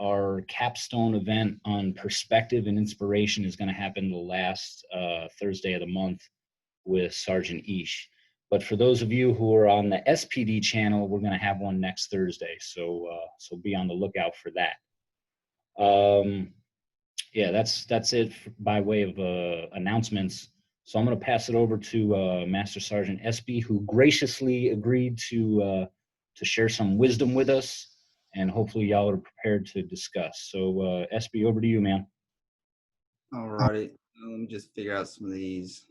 our capstone event on perspective and inspiration is going to happen the last Thursday of the month with Sergeant Ish. But for those of you who are on the SPD channel, we're going to have one next Thursday. So be on the lookout for that. Yeah, that's it by way of announcements. So I'm going to pass it over to Master Sergeant Espy, who graciously agreed to share some wisdom with us, and hopefully y'all are prepared to discuss. So Espy, over to you, man. Alrighty, let me just figure out some of these.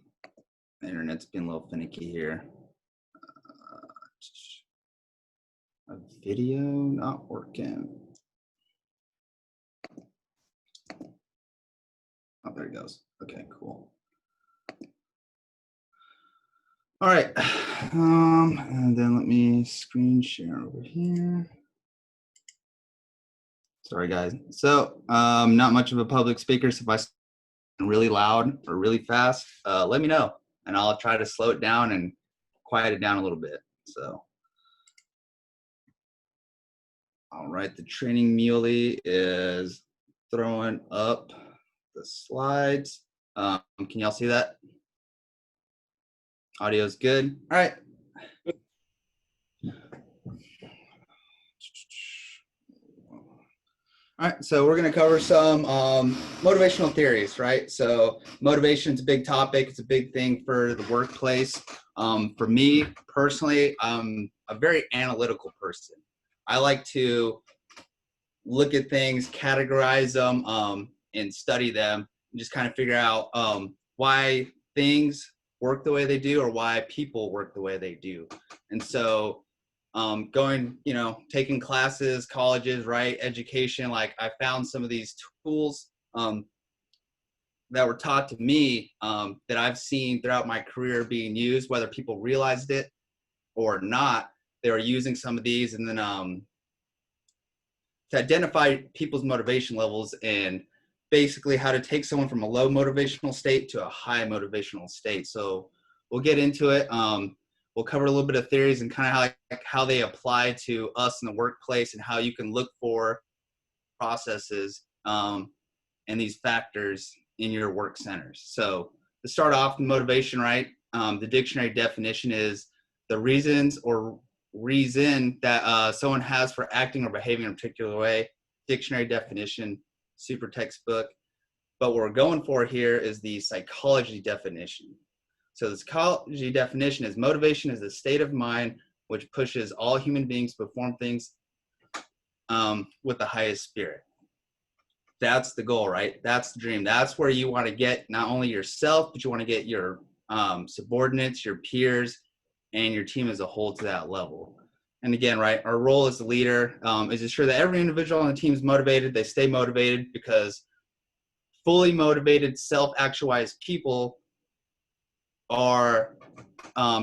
The internet's been a little finicky here. A video not working. Oh, there it goes. Okay, cool. All right, and then let me screen share over here. Sorry, guys. So, not much of a public speaker, so if I sound really loud or really fast, let me know, and I'll try to slow it down and quiet it down a little bit. So, all right, the training muley is throwing up the slides. Can y'all see that? Audio is good. All right. All right, so we're going to cover some motivational theories, right? So motivation is a big topic. It's a big thing for the workplace. For me personally, I'm a very analytical person. I like to look at things, categorize them, and study them, and just kind of figure out why things work the way they do or why people work the way they do. And so going, taking classes, colleges, right, education, like I found some of these tools that were taught to me that I've seen throughout my career being used, whether people realized it or not. They were using some of these, and then to identify people's motivation levels and basically how to take someone from a low motivational state to a high motivational state. So we'll get into it. We'll cover a little bit of theories and kind of how they apply to us in the workplace and how you can look for processes and these factors in your work centers. So to start off, motivation, right? The dictionary definition is the reasons or reason that someone has for acting or behaving in a particular way. Dictionary definition, super textbook. But what we're going for here is the psychology definition. So the psychology definition is motivation is a state of mind which pushes all human beings to perform things with the highest spirit. That's the goal, right? That's the dream. That's where you want to get not only yourself, but you want to get your subordinates, your peers, and your team as a whole to that level. And again, right, our role as the leader is to ensure that every individual on the team is motivated. They stay motivated because fully motivated, self-actualized people are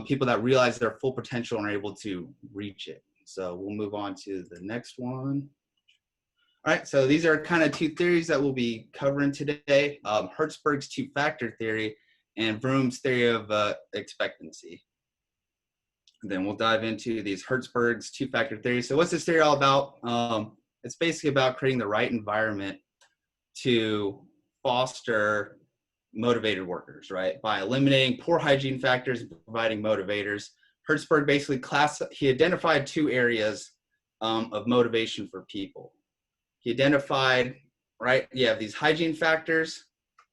people that realize their full potential and are able to reach it. So we'll move on to the next one. All right, so these are kind of two theories that we'll be covering today. Hertzberg's two-factor theory and Vroom's theory of expectancy. And then we'll dive into these Hertzberg's two-factor theory. So what's this theory all about? It's basically about creating the right environment to foster motivated workers, right? By eliminating poor hygiene factors and providing motivators. Hertzberg basically he identified two areas of motivation for people. He identified, right, you have these hygiene factors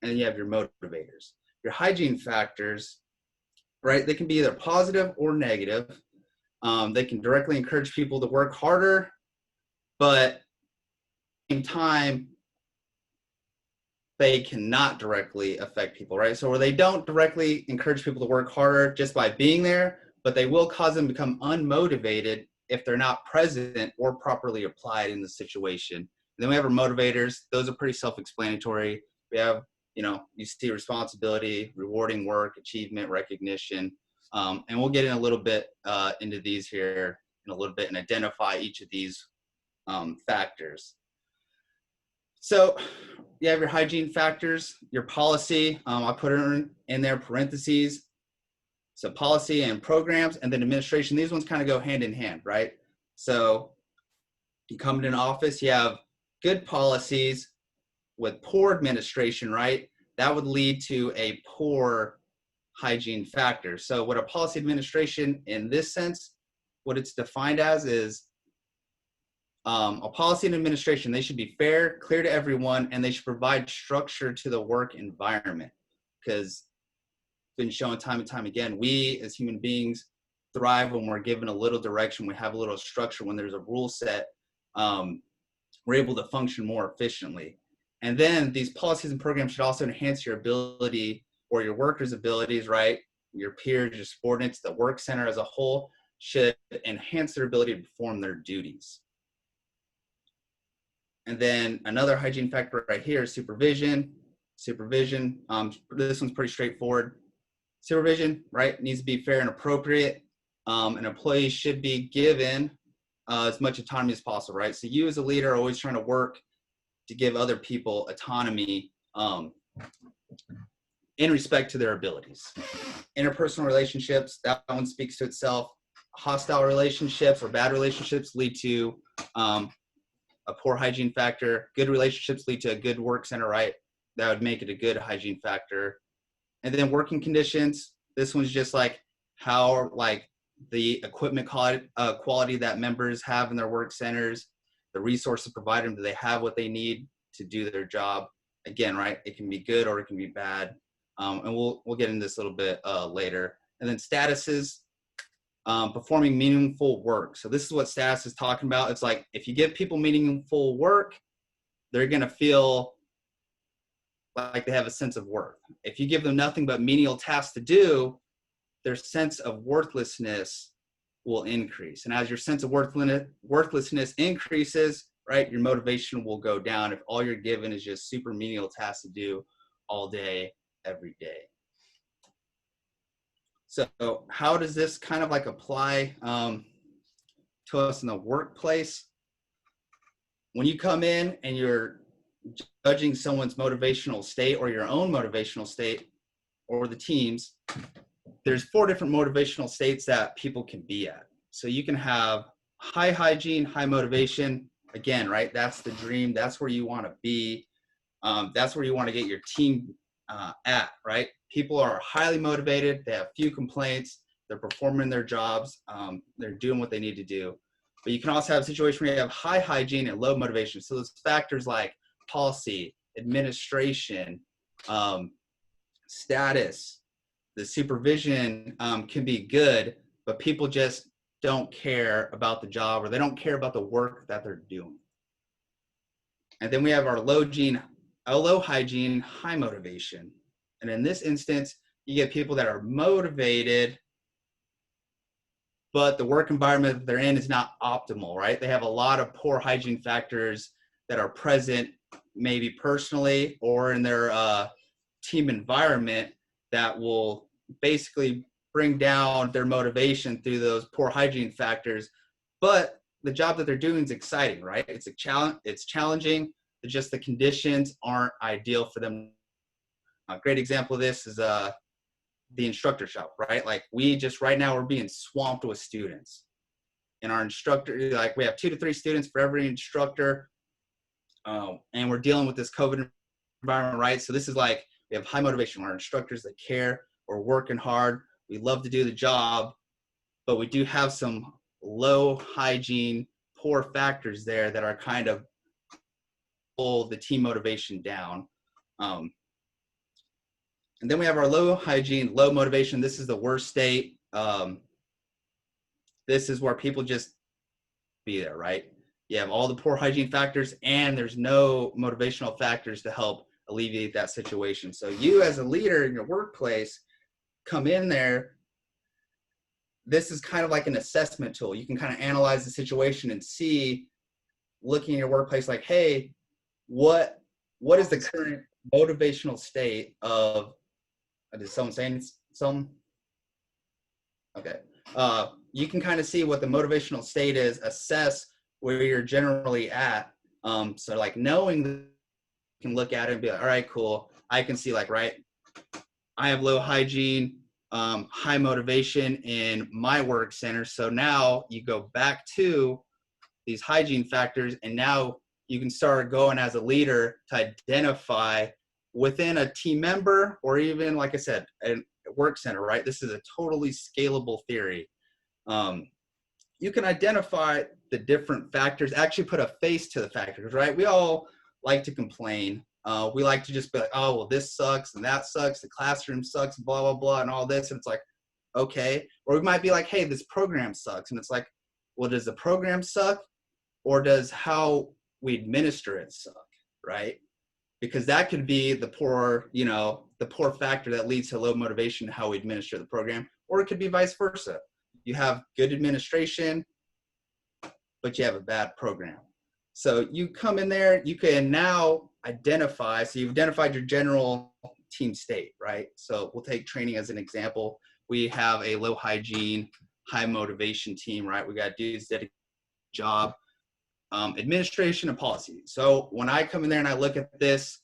and then you have your motivators. Your hygiene factors, right, they can be either positive or negative. They can directly encourage people to work harder, but at the same time, they cannot directly affect people, right? So where they don't directly encourage people to work harder just by being there, but they will cause them to become unmotivated if they're not present or properly applied in the situation. And then we have our motivators. Those are pretty self-explanatory. We have, you see responsibility, rewarding work, achievement, recognition. And we'll get in a little bit into these here in a little bit and identify each of these factors. So you have your hygiene factors, your policy. I put it in there parentheses. So policy and programs, and then administration. These ones kind of go hand in hand, right? So you come into an office, you have good policies with poor administration, right, that would lead to a poor hygiene factor. So what a policy administration in this sense, what it's defined as is a policy and administration, they should be fair, clear to everyone, and they should provide structure to the work environment. Because it's been shown time and time again, we as human beings thrive when we're given a little direction, we have a little structure, when there's a rule set, we're able to function more efficiently. And then these policies and programs should also enhance your ability or your workers' abilities, right? Your peers, your subordinates, the work center as a whole should enhance their ability to perform their duties. And then another hygiene factor right here is supervision. Supervision, this one's pretty straightforward. Supervision, right, needs to be fair and appropriate. An employee should be given as much autonomy as possible, right? So you as a leader are always trying to work to give other people autonomy in respect to their abilities. Interpersonal relationships, that one speaks to itself. Hostile relationships or bad relationships lead to a poor hygiene factor. Good relationships lead to a good work center, right? That would make it a good hygiene factor. And then working conditions, this one's just like how like the equipment quality that members have in their work centers, the resources provided them, do they have what they need to do their job? Again, right, it can be good or it can be bad. And we'll get into this a little bit later. And then statuses, performing meaningful work. So this is what status is talking about. It's like if you give people meaningful work, they're going to feel like they have a sense of worth. If you give them nothing but menial tasks to do, their sense of worthlessness will increase. And as your sense of worthlessness increases, right, your motivation will go down if all you're given is just super menial tasks to do all day, every day. So how does this kind of like apply to us in the workplace? When you come in and you're judging someone's motivational state or your own motivational state or the team's, there's 4 different motivational states that people can be at. So you can have high hygiene, high motivation. Again, right, that's the dream. That's where you want to be. That's where you want to get your team at, right? People are highly motivated. They have few complaints. They're performing their jobs. They're doing what they need to do. But you can also have a situation where you have high hygiene and low motivation. So those factors like policy, administration, status, the supervision can be good, but people just don't care about the job or they don't care about the work that they're doing. And then we have our low hygiene, high motivation. And in this instance, you get people that are motivated, but the work environment that they're in is not optimal, right? They have a lot of poor hygiene factors that are present, maybe personally or in their team environment, that will basically bring down their motivation through those poor hygiene factors. But the job that they're doing is exciting, right? It's a challenge. It's challenging. Just the conditions aren't ideal for them. A great example of this is the instructor shop, right? Like we just right now we're being swamped with students. And our instructor, like we have 2 to 3 students for every instructor. And we're dealing with this COVID environment, right? So this is like, we have high motivation. Our instructors that care, we're working hard. We love to do the job, but we do have some low hygiene, poor factors there that are kind of pull the team motivation down. And then we have our low hygiene, low motivation. This is the worst state. This is where people just be there, right? You have all the poor hygiene factors and there's no motivational factors to help alleviate that situation. So you as a leader in your workplace come in there, this is kind of like an assessment tool. You can kind of analyze the situation and see, looking at your workplace like, hey, what is the current motivational state of, is someone saying something? Okay. You can kind of see what the motivational state is, assess where you're generally at. So like knowing that you can look at it and be like, all right, cool. I can see like, right, I have low hygiene, high motivation in my work center. So now you go back to these hygiene factors and now you can start going as a leader to identify within a team member, or even, like I said, a work center, right? This is a totally scalable theory. You can identify the different factors, actually put a face to the factors, right? We all like to complain. We like to just be like, oh, well, this sucks and that sucks. The classroom sucks, blah, blah, blah, and all this. And it's like, okay. Or we might be like, hey, this program sucks. And it's like, well, does the program suck, or does how we administer it suck, right? Because that could be the poor, the poor factor that leads to low motivation, how we administer the program, or it could be vice versa. You have good administration, but you have a bad program. So you come in there, you can now identify, so you've identified your general team state, right? So we'll take training as an example. We have a low hygiene, high motivation team, right? We got dudes dedicated job, administration and policy. So when I come in there and I look at this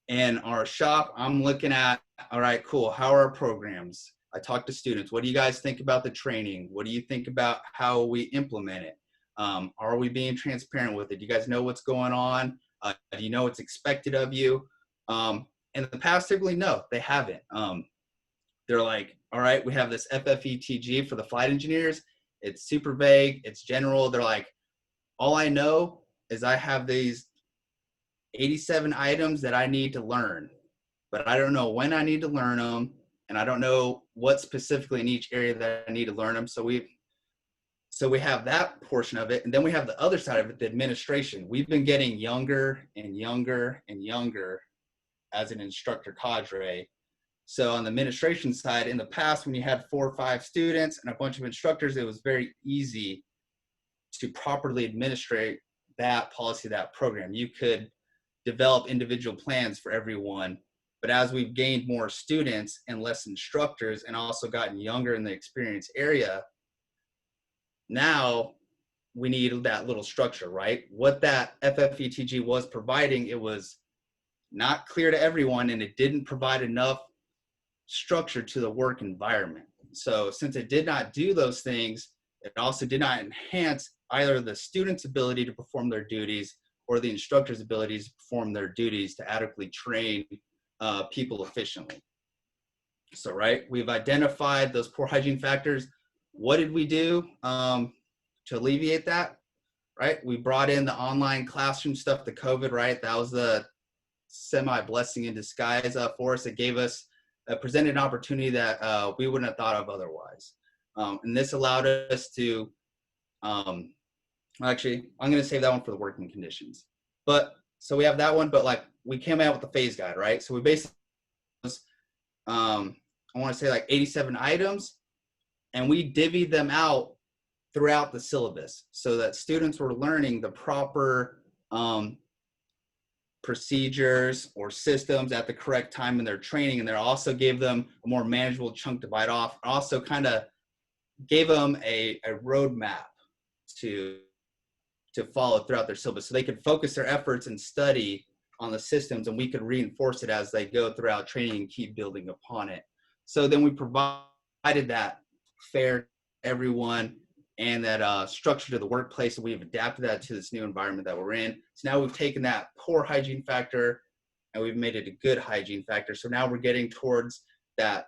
in our shop, I'm looking at, all right, cool. How are our programs? I talk to students. What do you guys think about the training? What do you think about how we implement it? Are we being transparent with it? Do you guys know what's going on? Do you know what's expected of you? In the past, typically, no, they haven't. They're like, all right, we have this FFETG for the flight engineers. It's super vague. It's general. They're like, all I know is I have these 87 items that I need to learn, but I don't know when I need to learn them, and I don't know what specifically in each area that I need to learn them. So we have that portion of it, and then we have the other side of it, the administration. We've been getting younger and younger and younger as an instructor cadre. So on the administration side, in the past, when you had 4 or 5 students and a bunch of instructors, it was very easy to properly administrate that policy, that program. You could develop individual plans for everyone. But as we've gained more students and less instructors, and also gotten younger in the experience area, now we need that little structure, right? What that FFETG was providing, it was not clear to everyone, and it didn't provide enough structure to the work environment. So since it did not do those things, it also did not enhance either the student's ability to perform their duties or the instructor's abilities to perform their duties to adequately train people efficiently. So, right, we've identified those poor hygiene factors. What did we do to alleviate that? Right, we brought in the online classroom stuff, the COVID, right? That was the semi-blessing in disguise for us. It gave us, presented an opportunity that we wouldn't have thought of otherwise. And this allowed us to, actually, I'm going to save that one for the working conditions. But so we have that one, but like we came out with the phase guide, right? So we basically, I want to say like 87 items, and we divvied them out throughout the syllabus so that students were learning the proper procedures or systems at the correct time in their training. And they also gave them a more manageable chunk to bite off. Also kind of gave them a roadmap to follow throughout their syllabus, so they could focus their efforts and study on the systems, and we could reinforce it as they go throughout training and keep building upon it. So then we provided that fair to everyone and that structure to the workplace, and we've adapted that to this new environment that we're in. So now we've taken that poor hygiene factor and we've made it a good hygiene factor. So now we're getting towards that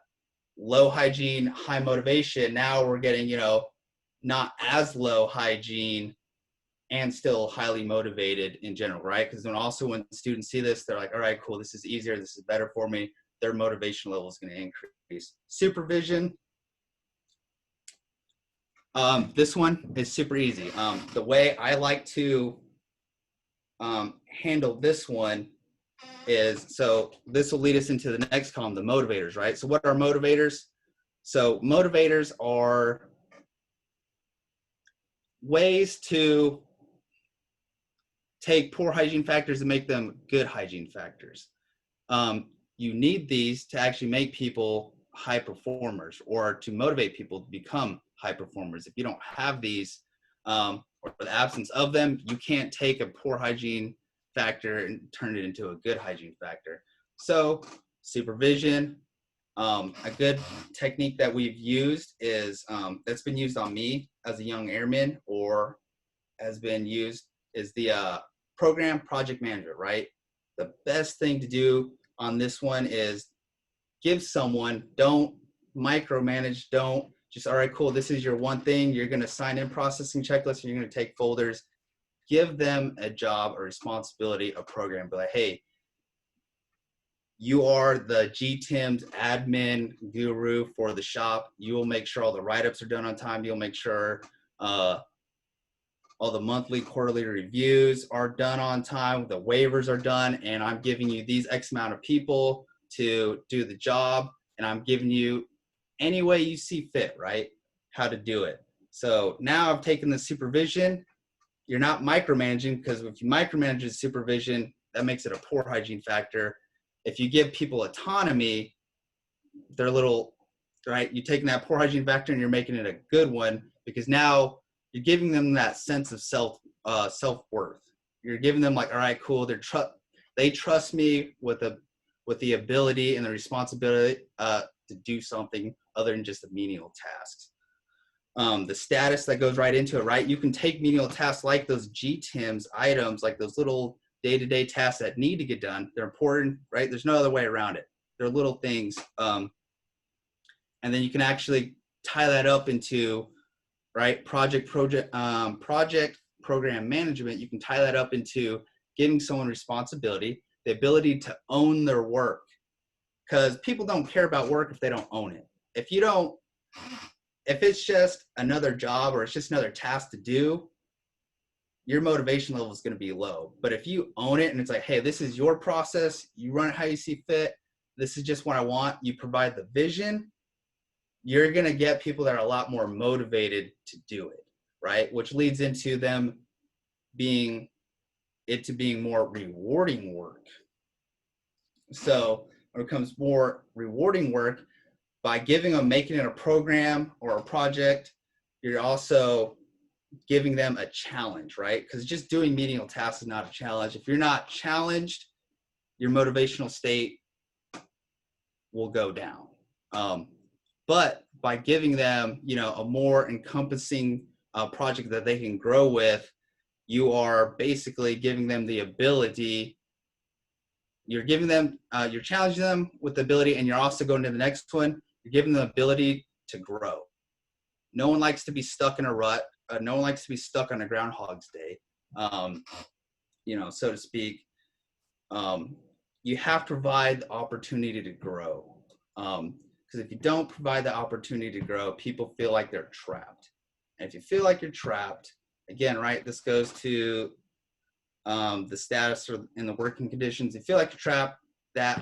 low hygiene, high motivation. Now we're getting, not as low hygiene and still highly motivated in general, right? Because then also when students see this, they're like, all right, cool, this is easier, this is better for me. Their motivation level is going to increase. Supervision. This one is super easy. The way I like to handle this one is, so this will lead us into the next column, the motivators, right? So what are motivators? So motivators are ways to take poor hygiene factors and make them good hygiene factors. You need these to actually make people high performers, or to motivate people to become high performers. If you don't have these, or the absence of them, you can't take a poor hygiene factor and turn it into a good hygiene factor. So supervision, a good technique that we've used is, that's been used on me as a young airman, or has been used is the program project manager, right? The best thing to do on this one is give someone, don't micromanage, don't just, all right, cool, this is your one thing, you're going to sign in processing checklists, you're going to take folders. Give them a job or responsibility, a program. Be like, hey, you are the GTIM's admin guru for the shop. You will make sure all the write-ups are done on time. You'll make sure all the monthly, quarterly reviews are done on time. The waivers are done. And I'm giving you these X amount of people to do the job. And I'm giving you any way you see fit, right? How to do it. So now I've taken the supervision. You're not micromanaging, because if you micromanage the supervision, that makes it a poor hygiene factor. If you give people autonomy, they're a little, right? You're taking that poor hygiene factor and you're making it a good one, because now you're giving them that sense of self-worth. You're giving them like, all right, cool. They trust me with the ability and the responsibility to do something other than just the menial tasks. The status that goes right into it, right? You can take menial tasks like those GTIMs items, like those little day-to-day tasks that need to get done. They're important, right? There's no other way around it. They're little things. And then you can actually tie that up into, right, project program management. You can tie that up into giving someone responsibility, the ability to own their work, because people don't care about work if they don't own it. If it's just another job or it's just another task to do, your motivation level is going to be low. But if you own it and it's like, hey, this is your process, you run it how you see fit, this is just what I want, you provide the vision, you're going to get people that are a lot more motivated to do it, right? Which leads into them being more rewarding work. So when it becomes more rewarding work, by making it a program or a project, you're also giving them a challenge, right? Because just doing menial tasks is not a challenge. If you're not challenged, your motivational state will go down. But by giving them, a more encompassing project that they can grow with, you are basically giving them the ability. You're challenging them with the ability, and you're also going to the next one. You're giving them the ability to grow. No one likes to be stuck in a rut. No one likes to be stuck on a Groundhog's Day, so to speak. You have to provide the opportunity to grow. Because if you don't provide the opportunity to grow, people feel like they're trapped. And if you feel like you're trapped, again, right, this goes to the status or in the working conditions. If you feel like you're trapped, that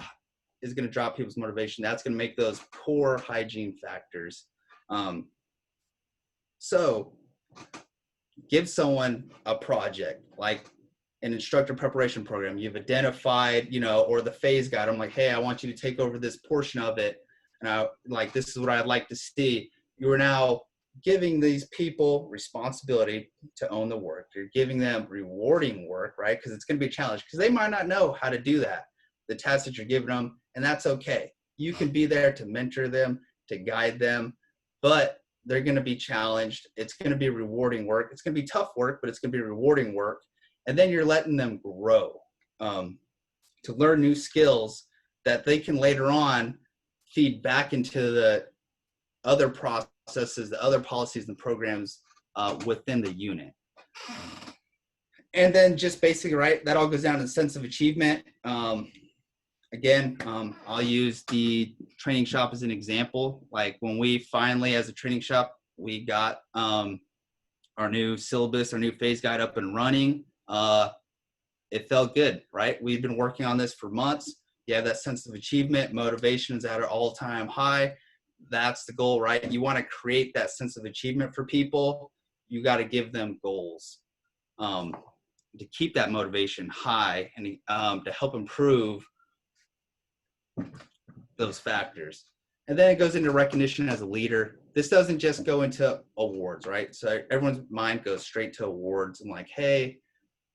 is going to drop people's motivation. That's going to make those poor hygiene factors. So give someone a project, like an instructor preparation program. You've identified, or the phase guide. I'm like, hey, I want you to take over this portion of it. And this is what I'd like to see. You are now giving these people responsibility to own the work. You're giving them rewarding work, right? Because it's going to be a challenge, because they might not know how to do that, the tasks that you're giving them, and that's okay. You can be there to mentor them, to guide them, but they're going to be challenged. It's going to be rewarding work. It's going to be tough work, but it's going to be rewarding work. And then you're letting them grow to learn new skills that they can later on feed back into the other processes, the other policies and programs within the unit. And then just basically, right, that all goes down to the sense of achievement. Again, I'll use the training shop as an example. Like when we finally, as a training shop, we got our new syllabus, our new phase guide up and running. It felt good, right? We've been working on this for months. You have that sense of achievement, motivation is at an all-time high. That's the goal, right? You want to create that sense of achievement for people. You got to give them goals to keep that motivation high and to help improve those factors. And then it goes into recognition as a leader. This doesn't just go into awards, right? So everyone's mind goes straight to awards and like, hey,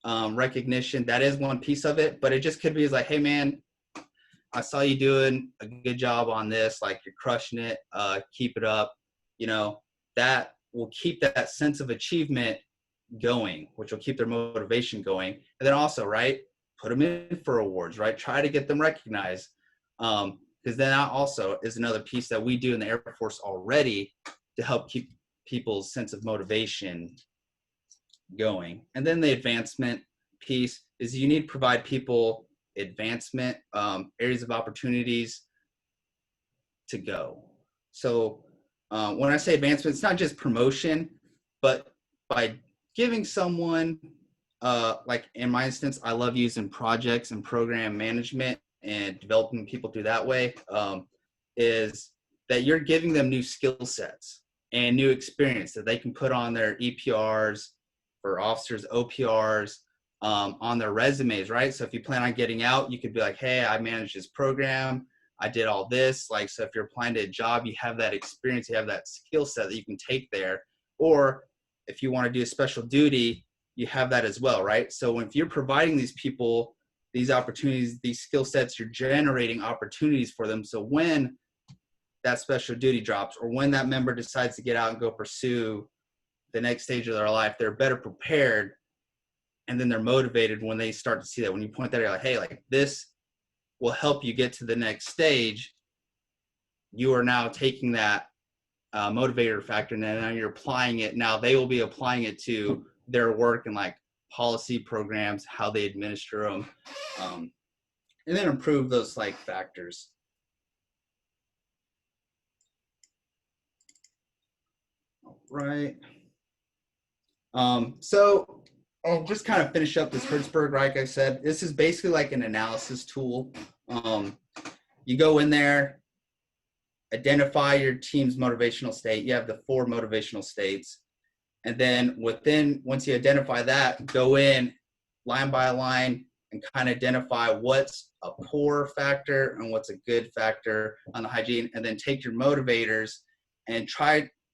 recognition, that is one piece of it, but it just could be like, hey man, I saw you doing a good job on this, like you're crushing it, keep it up. That will keep that sense of achievement going, which will keep their motivation going. And then also, right, put them in for awards, right? Try to get them recognized. Because then that also is another piece that we do in the Air Force already to help keep people's sense of motivation going. And then the advancement piece is you need to provide people advancement, areas of opportunities to go. So when I say advancement, it's not just promotion, but by giving someone, like in my instance, I love using projects and program management and developing people through that way, is that you're giving them new skill sets and new experience that they can put on their EPRs for officers, OPRs, on their resumes, right? So if you plan on getting out, you could be like, hey, I managed this program. I did all this. Like, so if you're applying to a job, you have that experience, you have that skill set that you can take there. Or if you want to do a special duty, you have that as well, right? So if you're providing these people these opportunities, these skill sets, you're generating opportunities for them. So when that special duty drops, or when that member decides to get out and go pursue the next stage of their life, they're better prepared. And then they're motivated when they start to see that. When you point that out, like, hey, like this will help you get to the next stage. You are now taking that motivator factor, and now you're applying it. Now they will be applying it to their work and like policy programs, how they administer them, and then improve those like factors. All right. So I'll just kind of finish up this Hertzberg, like I said. This is basically like an analysis tool. You go in there, identify your team's motivational state. You have the 4 motivational states. And then once you identify that, go in line by line and kind of identify what's a poor factor and what's a good factor on the hygiene. And then take your motivators and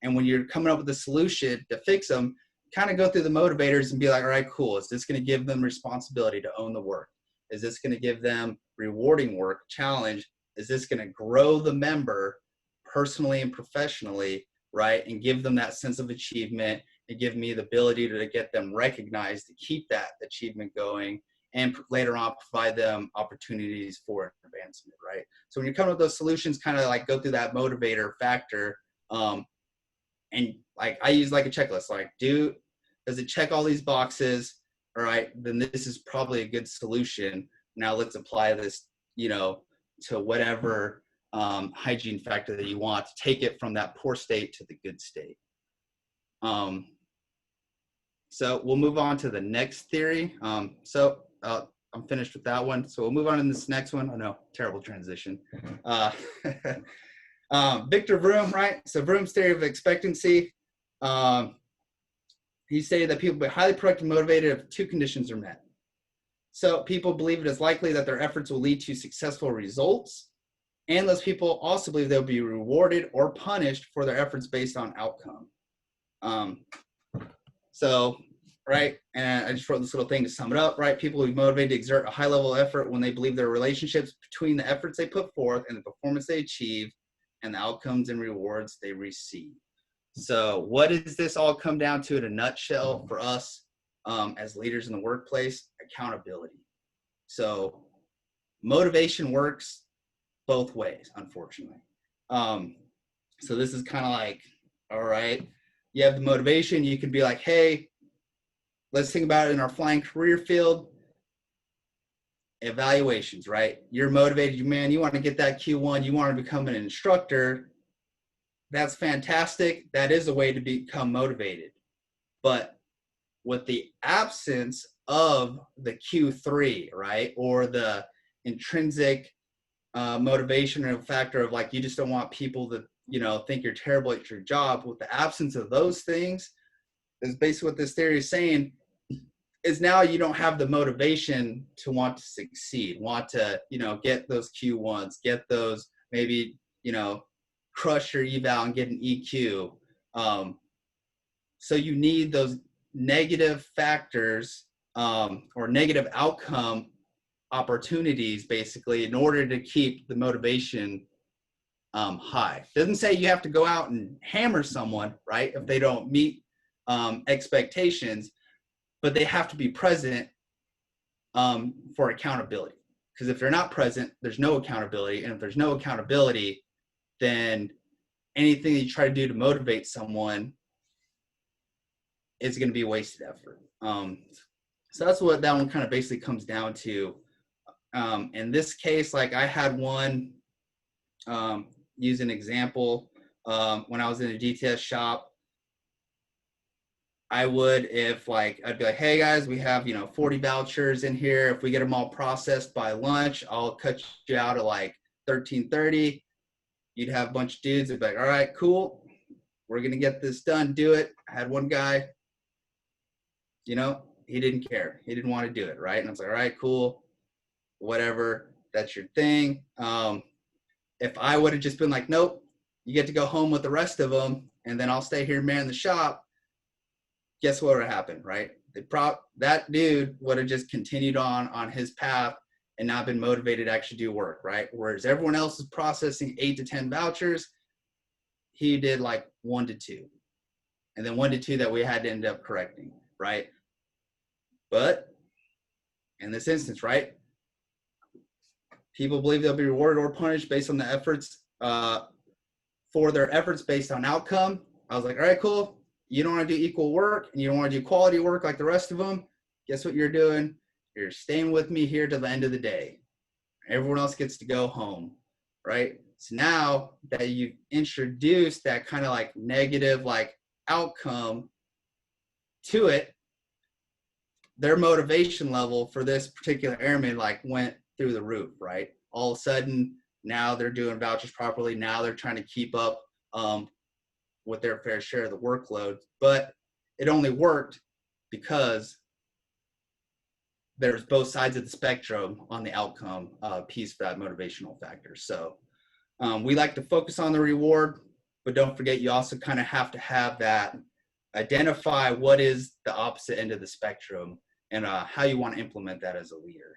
and when you're coming up with a solution to fix them, kind of go through the motivators and be like, all right, cool. Is this going to give them responsibility to own the work? Is this going to give them rewarding work, challenge? Is this going to grow the member personally and professionally, right? And give them that sense of achievement and give me the ability to get them recognized, to keep that achievement going, and later on provide them opportunities for advancement, right? So when you come up with those solutions, kind of like go through that motivator factor, and like I use like a checklist, like does it check all these boxes? All right, then this is probably a good solution. Now let's apply this, to whatever hygiene factor that you want to take it from that poor state to the good state. So we'll move on to the next theory. I'm finished with that one. So we'll move on to this next one. Oh no, terrible transition. Victor Vroom, right? So Vroom's theory of expectancy. He stated that people will be highly productive and motivated if 2 conditions are met. So people believe it is likely that their efforts will lead to successful results. And those people also believe they'll be rewarded or punished for their efforts based on outcome. So, right, and I just wrote this little thing to sum it up, right? People will be motivated to exert a high level of effort when they believe their relationships between the efforts they put forth and the performance they achieve and the outcomes and rewards they receive. So what does this all come down to in a nutshell for us as leaders in the workplace? Accountability. So motivation works both ways, unfortunately. So this is kind of like, all right, you have the motivation. You can be like, hey, let's think about it in our flying career field. Evaluations, right? You're motivated, man, you want to get that Q1, you want to become an instructor. That's fantastic. That is a way to become motivated. But with the absence of the Q3, right? Or the intrinsic motivation or factor of like, you just don't want people to, think you're terrible at your job. With the absence of those things, is basically what this theory is saying, is now you don't have the motivation to want to succeed, want to, get those Q1s, get those maybe, crush your eval and get an EQ. So you need those negative factors or negative outcome opportunities basically in order to keep the motivation high. Doesn't say you have to go out and hammer someone, right, if they don't meet expectations, but they have to be present for accountability. Because if they're not present, there's no accountability. And if there's no accountability, then anything that you try to do to motivate someone is going to be wasted effort. So that's what that one kind of basically comes down to. In this case, like I had one, use an example, when I was in a DTS shop, I would, if like, I'd be like, hey guys, we have, 40 vouchers in here. If we get them all processed by lunch, I'll cut you out at like 13:30. You'd have a bunch of dudes that'd be like, all right, cool. We're going to get this done. Do it. I had one guy, he didn't care. He didn't want to do it. Right. And I was like, all right, cool. Whatever. That's your thing. If I would have just been like, nope, you get to go home with the rest of them, and then I'll stay here man the shop, guess what would have happened, right? That dude would have just continued on his path and not been motivated to actually do work, right? Whereas everyone else is processing 8 to 10 vouchers, he did like 1 to 2. And then 1 to 2 that we had to end up correcting, right? But in this instance, right, people believe they'll be rewarded or punished based on the efforts, for their efforts based on outcome. I was like, all right, cool. You don't want to do equal work and you don't want to do quality work like the rest of them. Guess what you're doing? You're staying with me here till the end of the day. Everyone else gets to go home, right? So now that you've introduced that kind of like negative like outcome to it, their motivation level for this particular airman like went through the roof, right? All of a sudden, now they're doing vouchers properly. Now they're trying to keep up with their fair share of the workload. But it only worked because there's both sides of the spectrum on the outcome piece for that motivational factor. So we like to focus on the reward, but don't forget you also kind of have to have that, identify what is the opposite end of the spectrum and how you want to implement that as a leader.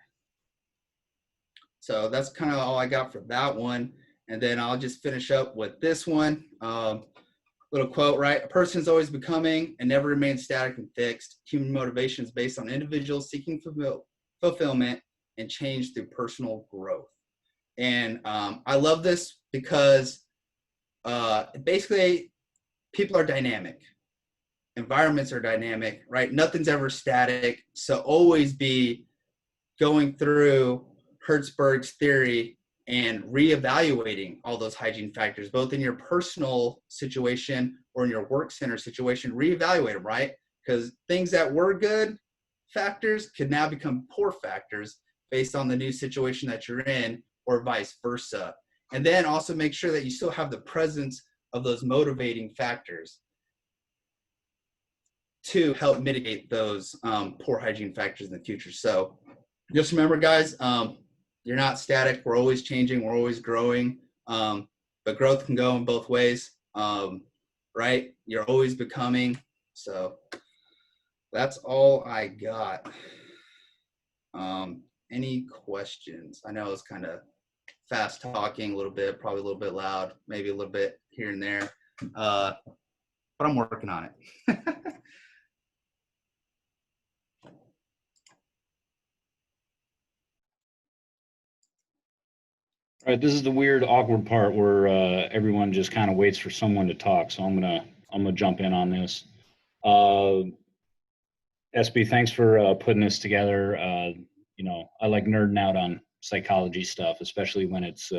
So that's kind of all I got for that one. And then I'll just finish up with this one. Little quote, right? A person is always becoming and never remains static and fixed. Human motivation is based on individuals seeking fulfillment and change through personal growth. And I love this because basically people are dynamic. Environments are dynamic, right? Nothing's ever static. So always be going through Hertzberg's theory and reevaluating all those hygiene factors, both in your personal situation or in your work center situation. Reevaluate them, right? Because things that were good factors could now become poor factors based on the new situation that you're in, or vice versa. And then also make sure that you still have the presence of those motivating factors to help mitigate those poor hygiene factors in the future. So just remember, guys, you're not static. We're always changing. We're always growing. But growth can go in both ways, right? You're always becoming. So that's all I got. Any questions? I know I was kind of fast talking a little bit, probably a little bit loud, maybe a little bit here and there. But I'm working on it. All right, this is the weird, awkward part where everyone just kind of waits for someone to talk. So I'm gonna jump in on this. SB, thanks for putting this together. I like nerding out on psychology stuff, especially when it's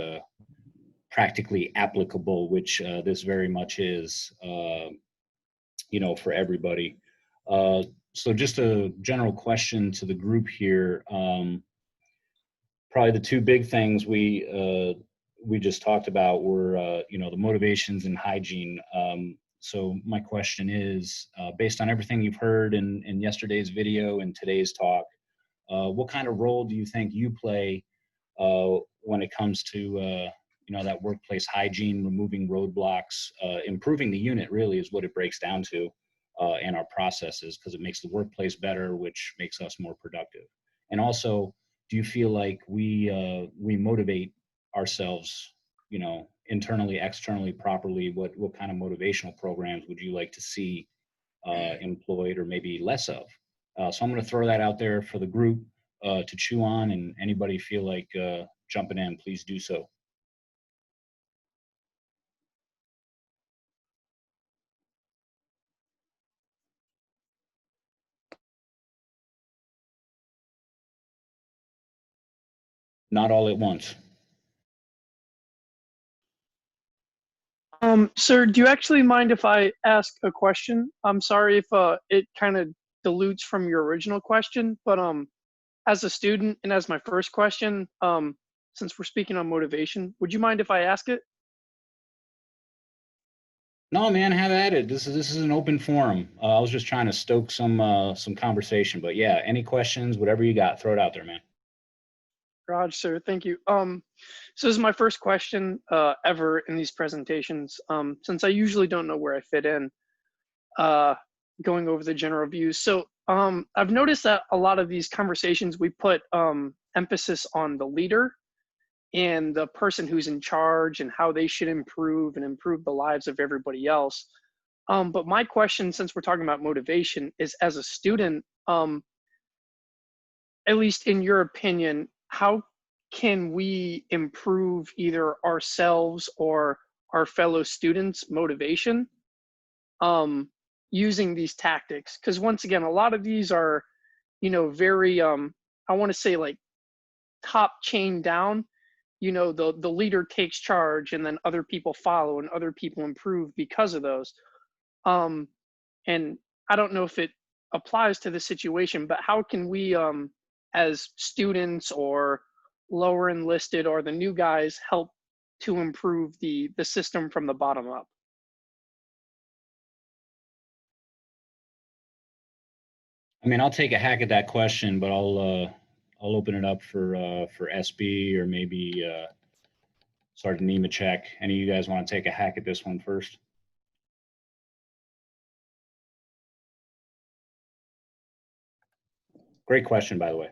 practically applicable, which this very much is. For everybody. So just a general question to the group here. Probably the two big things we just talked about were the motivations and hygiene. So my question is, based on everything you've heard in yesterday's video and today's talk, what kind of role do you think you play when it comes to that workplace hygiene, removing roadblocks, improving the unit really is what it breaks down to, and our processes, because it makes the workplace better, which makes us more productive. And also, do you feel like we motivate ourselves, internally, externally, properly? What kind of motivational programs would you like to see employed, or maybe less of So I'm going to throw that out there for the group to chew on, and anybody feel like jumping in, please do so. Not all at once. Sir, do you actually mind if I ask a question? I'm sorry if it kind of dilutes from your original question, but as a student and as my first question, since we're speaking on motivation, would you mind if I ask it? No, man, have at it. This is an open forum. I was just trying to stoke some conversation, but yeah, any questions, whatever you got, throw it out there, man. Raj, sir, thank you. So this is my first question ever in these presentations. Since I usually don't know where I fit in, going over the general views. So I've noticed that a lot of these conversations, we put emphasis on the leader and the person who's in charge and how they should improve and improve the lives of everybody else. But my question, since we're talking about motivation, is as a student, at least in your opinion, how can we improve either ourselves or our fellow students' motivation using these tactics? Because once again, a lot of these are, very, I want to say like top chain down. The leader takes charge and then other people follow and other people improve because of those. And I don't know if it applies to the situation, but how can we, as students or lower enlisted or the new guys, help to improve the system from the bottom up? I mean, I'll take a hack at that question, but I'll open it up for SB or maybe Sergeant Nemechek. Any of you guys want to take a hack at this one first? Great question, by the way.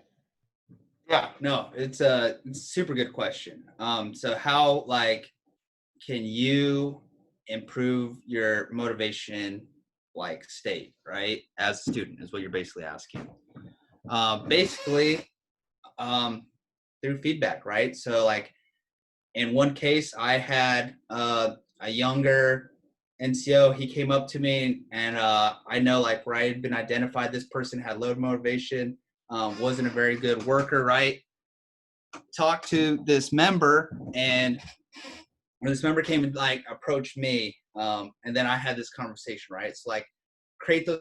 Yeah, no, it's a super good question. So how can you improve your motivation state, right? As a student is what you're basically asking. Basically, through feedback, right? So in one case, I had a younger NCO. He came up to me and I know where I had been identified, this person had low motivation, wasn't a very good worker, right? Talked to this member, and when this member came and approached me, and then I had this conversation, right? So create those,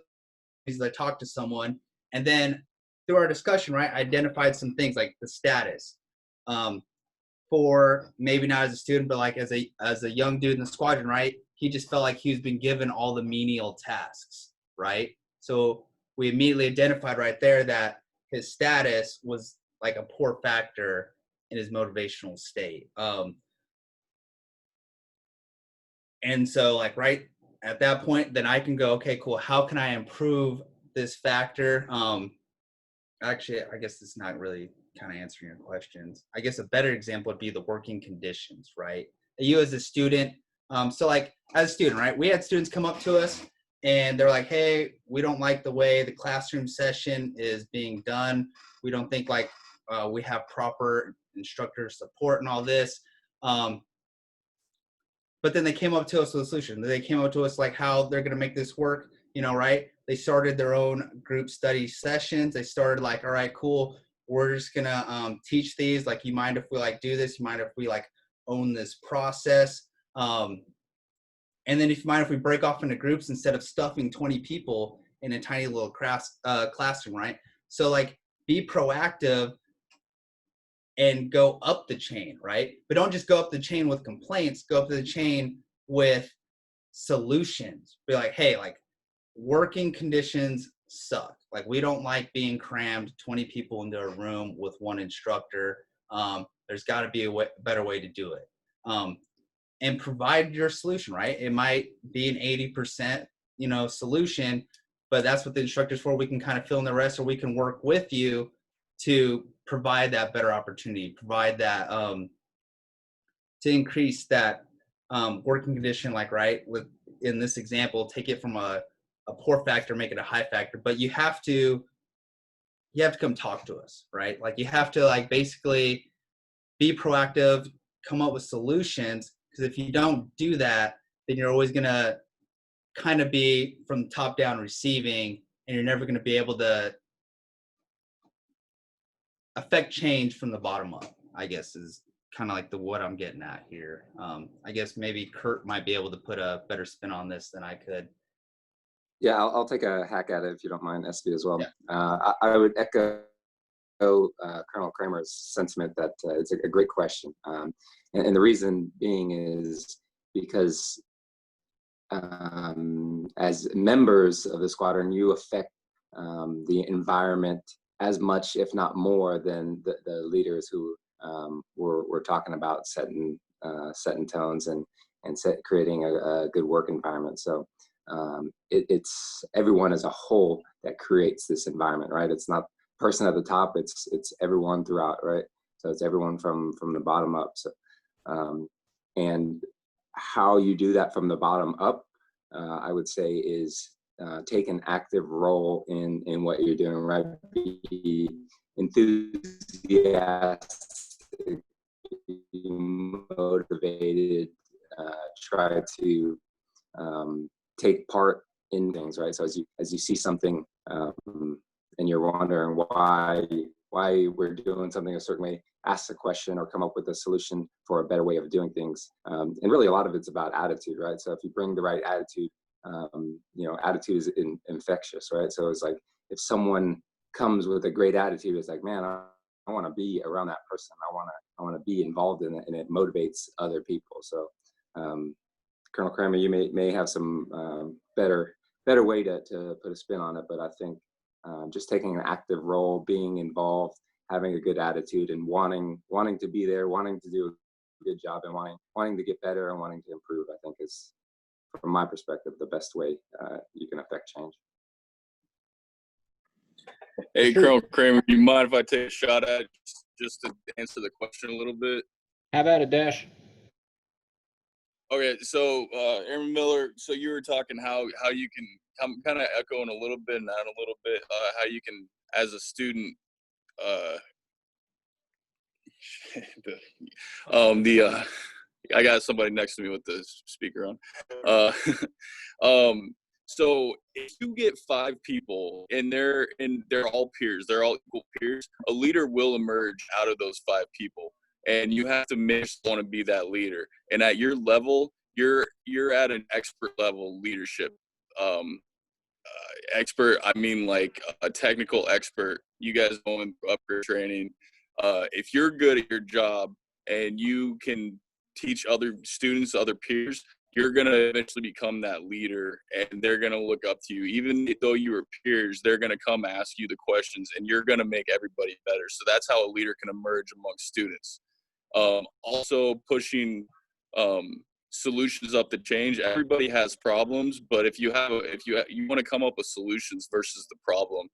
I talked to someone, and then through our discussion, right, I identified some things like the status. For maybe not as a student, but as a young dude in the squadron, right? He just felt like he was being given all the menial tasks, right? So we immediately identified right there that his status was a poor factor in his motivational state. And so right at that point, then I can go, okay, cool. How can I improve this factor? Actually, I guess it's not really kind of answering your questions. I guess a better example would be the working conditions, right? You as a student, so as a student, right? We had students come up to us and they're like, hey, we don't like the way the classroom session is being done. We don't think we have proper instructor support and all this. But then they came up to us with a solution. They came up to us how they're going to make this work, right? They started their own group study sessions. They started all right, cool. We're just going to teach these. You mind if we do this? You mind if we own this process? And then if you mind if we break off into groups instead of stuffing 20 people in a tiny little classroom, right? So be proactive and go up the chain, right? But don't just go up the chain with complaints, go up the chain with solutions. Be like, hey, working conditions suck. We don't like being crammed 20 people into a room with one instructor. There's got to be a better way to do it. And provide your solution, right? It might be an 80%, solution, but that's what the instructor's for. We can kind of fill in the rest, or we can work with you to provide that better opportunity, provide that to increase that working condition, right, with in this example, take it from a poor factor, make it a high factor. But you have to you have to come talk to us, right? Like you have to like basically be proactive, come up with solutions. Because if you don't do that, then you're always gonna kind of be from the top down receiving, and you're never gonna be able to affect change from the bottom up, I guess is kind of like what I'm getting at here. I guess maybe Kurt might be able to put a better spin on this than I could. Yeah, I'll take a hack at it if you don't mind, SB, as well. Yeah. I would echo Colonel Kramer's sentiment that it's a great question. And the reason being is because as members of the squadron, you affect the environment as much, if not more, than the leaders who we're talking about setting tones and creating a good work environment. So it's everyone as a whole that creates this environment, right? It's not person at the top, it's everyone throughout, right? So it's everyone from the bottom up. So and how you do that from the bottom up, I would say, is take an active role in what you're doing, right? Be enthusiastic, be motivated, try to take part in things, right? So as you see something and you're wondering why we're doing something a certain way, ask the question or come up with a solution for a better way of doing things. And really, a lot of it's about attitude, right? So if you bring the right attitude, attitude is infectious, right? So it's like if someone comes with a great attitude, it's like, man, I want to be around that person. I want to be involved in it, and it motivates other people. So, Colonel Kramer, you may have some better way to put a spin on it, but I think just taking an active role, being involved, having a good attitude, and wanting to be there, wanting to do a good job, and wanting to get better and wanting to improve, I think is, from my perspective, the best way you can affect change. Hey, Colonel Kramer, do you mind if I take a shot at it just to answer the question a little bit? How about it, Dash? Okay, so Aaron Miller, so you were talking how you can, I'm kind of echoing a little bit and not a little bit, how you can, as a student, I got somebody next to me with the speaker on. So if you get 5 people and they're all peers, they're all equal peers, a leader will emerge out of those 5 people. And you have to want to be that leader. And at your level, you're at an expert level leadership. Expert, I mean like a technical expert. You guys going through upgrade training. If you're good at your job and you can teach other students, other peers, you're going to eventually become that leader, and they're going to look up to you. Even though you were peers, they're going to come ask you the questions, and you're going to make everybody better. So that's how a leader can emerge amongst students. Also pushing solutions up to change. Everybody has problems, but if you want to come up with solutions versus the problem,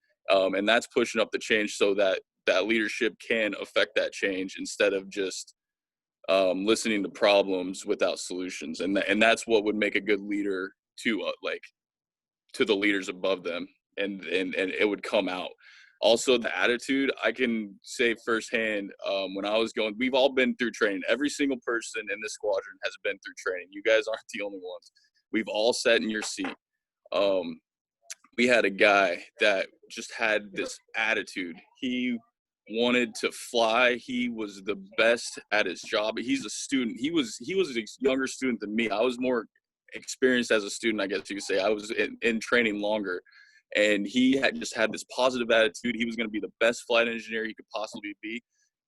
and that's pushing up the change so that leadership can affect that change instead of just listening to problems without solutions. And that's what would make a good leader to the leaders above them, and it would come out. Also, the attitude, I can say firsthand, when I was going, we've all been through training. Every single person in this squadron has been through training. You guys aren't the only ones. We've all sat in your seat. We had a guy that just had this attitude. He wanted to fly. He was the best at his job. He's a student. He was a younger student than me. I was more experienced as a student, I guess you could say. I was in training longer. And he had this positive attitude. He was going to be the best flight engineer he could possibly be.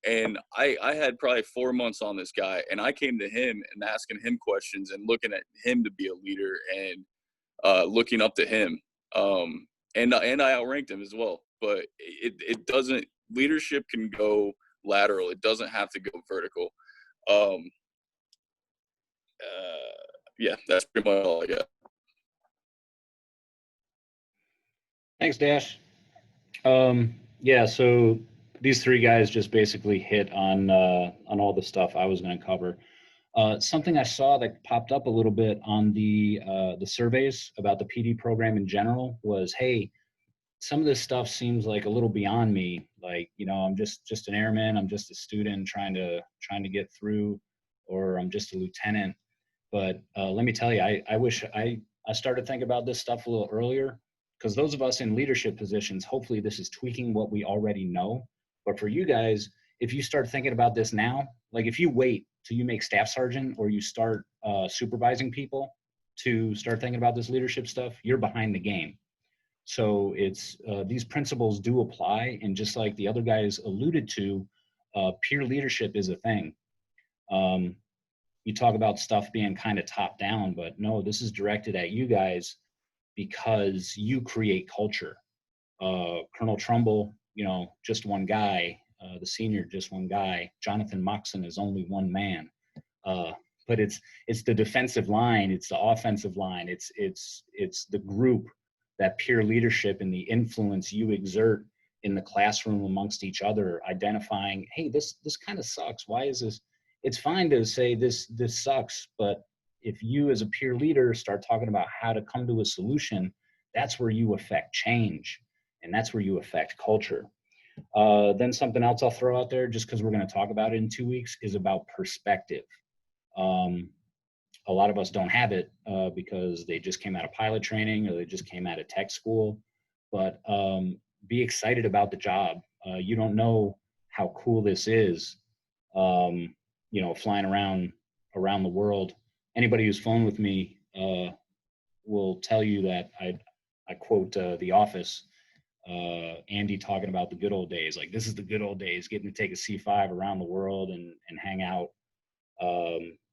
And I had probably 4 months on this guy, and I came to him and asking him questions and looking at him to be a leader and looking up to him. And I outranked him as well. But it doesn't. Leadership can go lateral. It doesn't have to go vertical. Yeah, that's pretty much all I got. Thanks, Dash. Yeah, so these 3 guys just basically hit on all the stuff I was going to cover. Something I saw that popped up a little bit on the surveys about the PD program in general was, hey, some of this stuff seems like a little beyond me. Like, you know, I'm just an airman, I'm just a student trying to get through, or I'm just a lieutenant. But let me tell you, I wish I started thinking about this stuff a little earlier, because those of us in leadership positions, hopefully this is tweaking what we already know. But for you guys, if you start thinking about this now, like if you wait till you make staff sergeant or you start supervising people to start thinking about this leadership stuff, you're behind the game. So it's these principles do apply, and just like the other guys alluded to, peer leadership is a thing. Um, you talk about stuff being kind of top down, but no, this is directed at you guys because you create culture. Colonel Trumbull, you know, just one guy. The senior, just one guy. Jonathan Moxon is only one man. Uh, but it's the defensive line, it's the offensive line, it's the group, that peer leadership and the influence you exert in the classroom amongst each other, identifying, hey, this kind of sucks. Why is this? It's fine to say this sucks, but if you as a peer leader start talking about how to come to a solution, that's where you affect change, and that's where you affect culture. Then something else I'll throw out there, just because we're going to talk about it in 2 weeks, is about perspective. Um, a lot of us don't have it because they just came out of pilot training or they just came out of tech school. But be excited about the job. You don't know how cool this is. You know, flying around the world. Anybody who's flown with me will tell you that I quote The Office. Andy talking about the good old days. Like, this is the good old days, getting to take a C5 around the world and hang out.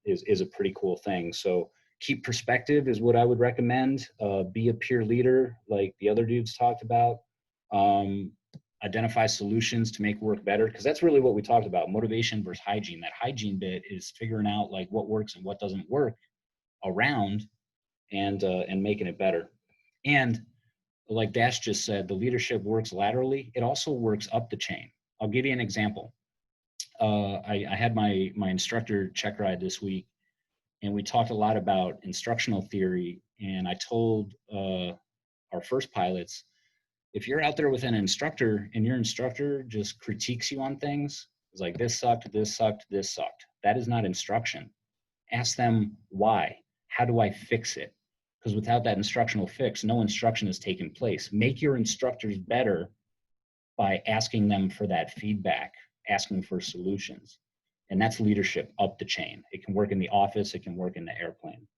Is a pretty cool thing. So keep perspective is what I would recommend. Be a peer leader, like the other dudes talked about. Identify solutions to make work better, because that's really what we talked about: motivation versus hygiene. That hygiene bit is figuring out like what works and what doesn't work around, and making it better. And like Dash just said, the leadership works laterally. It also works up the chain. I'll give you an example. I had my instructor check ride this week, and we talked a lot about instructional theory. And I told our first pilots, if you're out there with an instructor and your instructor just critiques you on things, it's like, this sucked, this sucked, this sucked, that is not instruction. Ask them why. How do I fix it? Because without that instructional fix, no instruction is taking place. Make your instructors better by asking them for that feedback, asking for solutions. And that's leadership up the chain. It can work in the office, it can work in the airplane.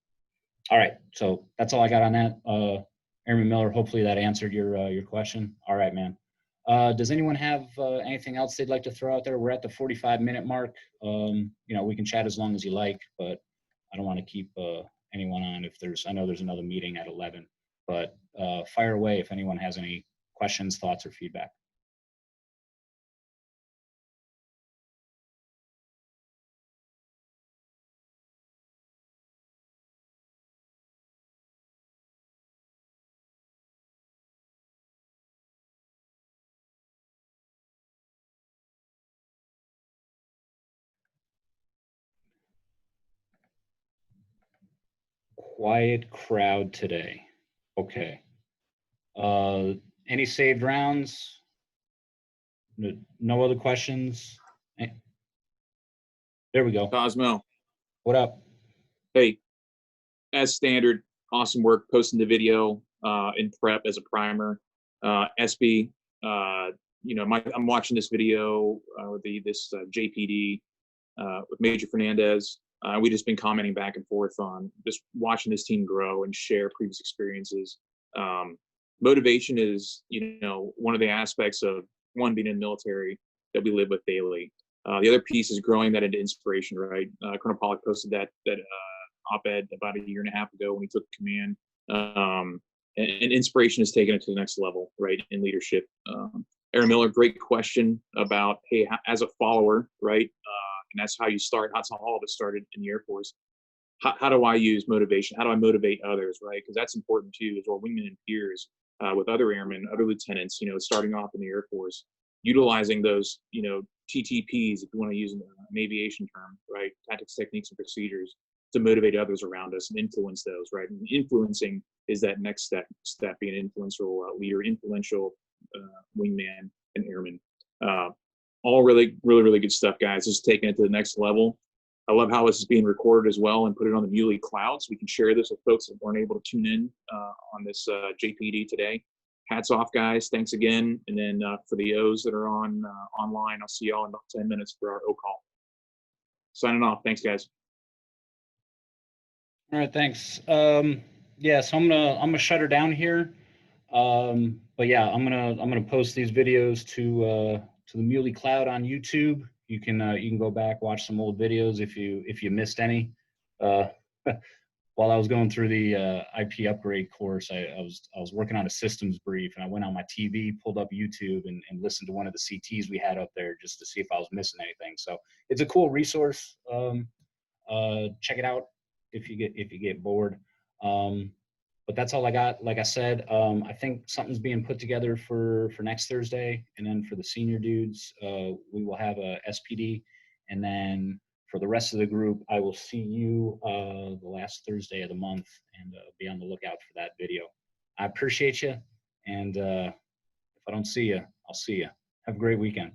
All right, so that's all I got on that. Airman Miller, hopefully that answered your question. All right, man. Does anyone have anything else they'd like to throw out there? We're at the 45-minute mark. You know, we can chat as long as you like, but I don't want to keep anyone on if I know there's another meeting at 11, but fire away if anyone has any questions, thoughts, or feedback. Quiet crowd today. Okay. Any saved rounds? No other questions? There we go. Cosmo, What up? hey, as standard, awesome work posting the video in prep as a primer. SB, you know, I'm watching this video with this JPD with Major Fernandez. We've just been commenting back and forth on just watching this team grow and share previous experiences. Motivation is, you know, one of the aspects of one being in the military that we live with daily. The other piece is growing that into inspiration, right? Colonel Pollock posted that op-ed about a year and a half ago when he took command. And inspiration has taken it to the next level, right, in leadership. Aaron Miller, great question about, hey, as a follower, right? And that's how you start. That's how all of us started in the Air Force. How do I use motivation? How do I motivate others, right? Because that's important too, as well, wingmen and peers with other airmen, other lieutenants, you know, starting off in the Air Force, utilizing those, you know, TTPs, if you want to use an aviation term, right? Tactics, techniques, and procedures to motivate others around us and influence those, right? And influencing is that next step being an influential leader, influential wingman and airman. All really good stuff, guys. Just taking it to the next level. I love how this is being recorded as well and put it on the Muley Cloud so we can share this with folks that weren't able to tune in on this JPD today. Hats off, guys. Thanks again. And then for the O's that are on online, I'll see y'all in about 10 minutes for our O call. Signing off. Thanks, guys. All right, thanks. Yeah, so I'm gonna shut her down here. But yeah, I'm gonna post these videos to the Muley Cloud on YouTube. You can go back, watch some old videos if you missed any. While I was going through the IP upgrade course, I was working on a systems brief, and I went on my TV, pulled up YouTube, and listened to one of the CTs we had up there just to see if I was missing anything. So it's a cool resource. Check it out if you get bored. But that's all I got. Like I said, I think something's being put together for next Thursday, and then for the senior dudes, we will have a SPD, and then for the rest of the group, I will see you the last Thursday of the month, and be on the lookout for that video. I appreciate you, and if I don't see you, I'll see you. Have a great weekend.